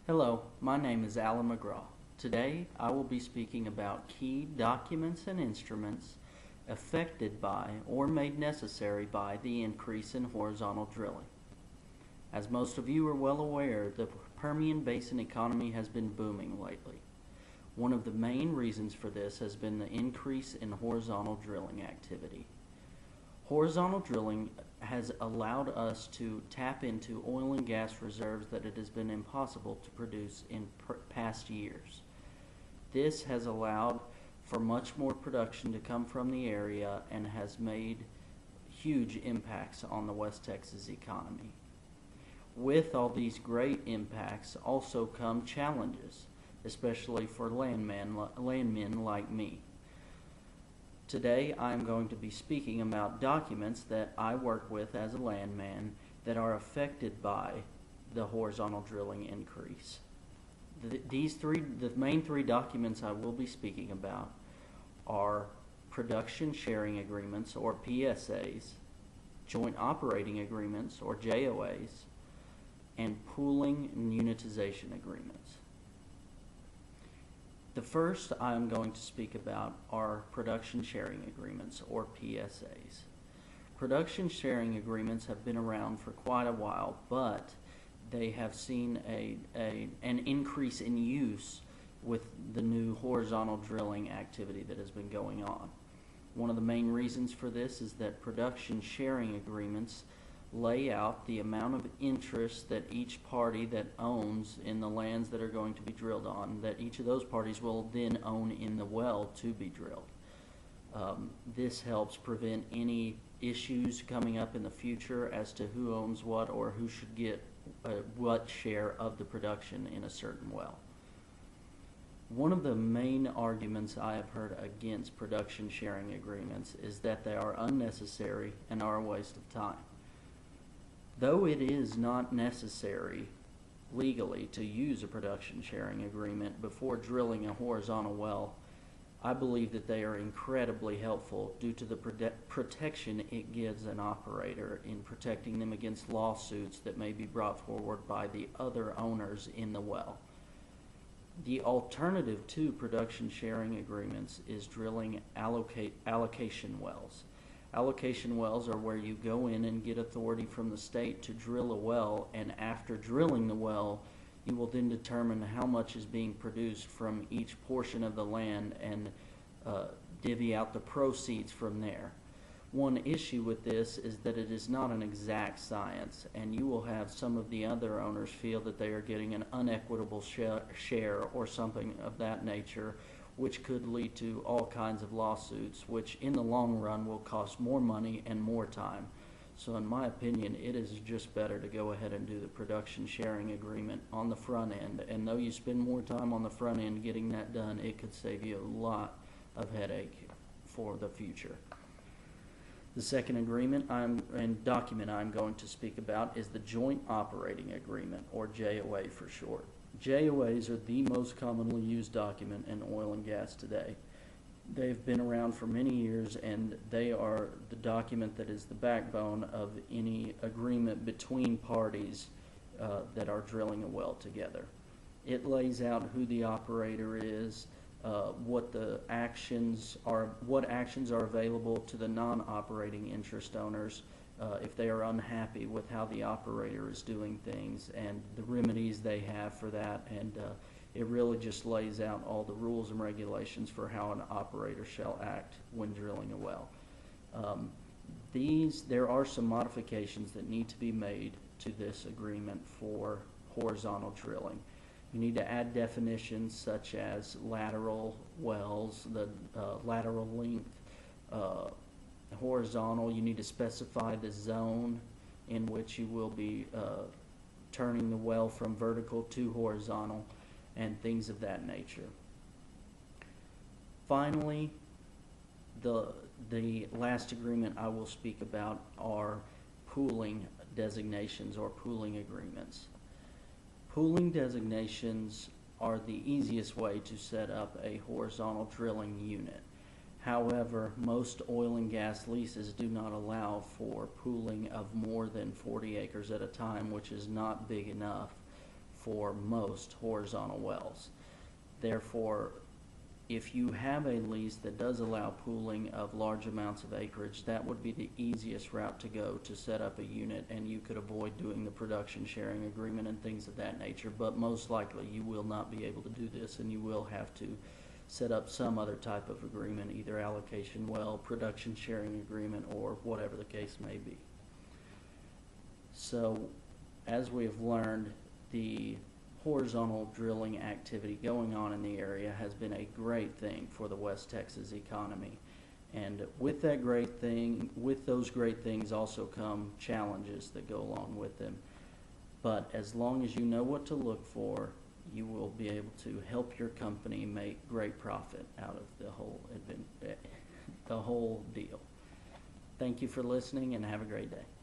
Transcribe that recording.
Hello, my name is Alan McGraw. Today I will be speaking about key documents and instruments affected by or made necessary by the increase in horizontal drilling. As most of you are well aware, the Permian Basin economy has been booming lately. One of the main reasons for this has been the increase in horizontal drilling activity. Horizontal drilling has allowed us to tap into oil and gas reserves that it has been impossible to produce in past years. This has allowed for much more production to come from the area and has made huge impacts on the West Texas economy. With all these great impacts also come challenges, especially for landmen like me. Today I am going to be speaking about documents that I work with as a landman that are affected by the horizontal drilling increase. The main three documents I will be speaking about are production sharing agreements or PSAs, joint operating agreements or JOAs, and pooling and unitization agreements. The first I'm going to speak about are production sharing agreements or PSAs. Production sharing agreements have been around for quite a while, but they have seen an increase in use with the new horizontal drilling activity that has been going on. One of the main reasons for this is that production sharing agreements lay out the amount of interest that each party that owns in the lands that are going to be drilled on, that each of those parties will then own in the well to be drilled. This helps prevent any issues coming up in the future as to who owns what or who should get what share of the production in a certain well. One of the main arguments I have heard against production sharing agreements is that they are unnecessary and are a waste of time. Though it is not necessary legally to use a production sharing agreement before drilling a horizontal well, I believe that they are incredibly helpful due to the protection it gives an operator in protecting them against lawsuits that may be brought forward by the other owners in the well. The alternative to production sharing agreements is drilling allocation wells. Allocation wells are where you go in and get authority from the state to drill a well, and after drilling the well, you will then determine how much is being produced from each portion of the land and divvy out the proceeds from there. One issue with this is that it is not an exact science, and you will have some of the other owners feel that they are getting an unequitable share or something of that nature, which could lead to all kinds of lawsuits, which in the long run will cost more money and more time. So in my opinion, it is just better to go ahead and do the production sharing agreement on the front end. And though you spend more time on the front end getting that done, it could save you a lot of headache for the future. The second agreement and document I'm going to speak about is the Joint Operating Agreement, or JOA for short. JOAs are the most commonly used document in oil and gas today. They've been around for many years, and they are the document that is the backbone of any agreement between parties that are drilling a well together. It lays out who the operator is, what actions are available to the non-operating interest owners if they are unhappy with how the operator is doing things, and the remedies they have for that, and it really just lays out all the rules and regulations for how an operator shall act when drilling a well. There are some modifications that need to be made to this agreement for horizontal drilling. You need to add definitions such as lateral wells, the lateral length, horizontal. You need to specify the zone in which you will be turning the well from vertical to horizontal and things of that nature. Finally, the last agreement I will speak about are pooling designations or pooling agreements. Pooling designations are the easiest way to set up a horizontal drilling unit. However, most oil and gas leases do not allow for pooling of more than 40 acres at a time, which is not big enough for most horizontal wells. Therefore, if you have a lease that does allow pooling of large amounts of acreage, that would be the easiest route to go to set up a unit, and you could avoid doing the production sharing agreement and things of that nature. But most likely you will not be able to do this, and you will have to set up some other type of agreement, either allocation well, production sharing agreement, or whatever the case may be. So, as we have learned, the horizontal drilling activity going on in the area has been a great thing for the West Texas economy. And with that great thing, with those great things also come challenges that go along with them. But as long as you know what to look for, you will be able to help your company make great profit out of the whole deal. Thank you for listening, and have a great day.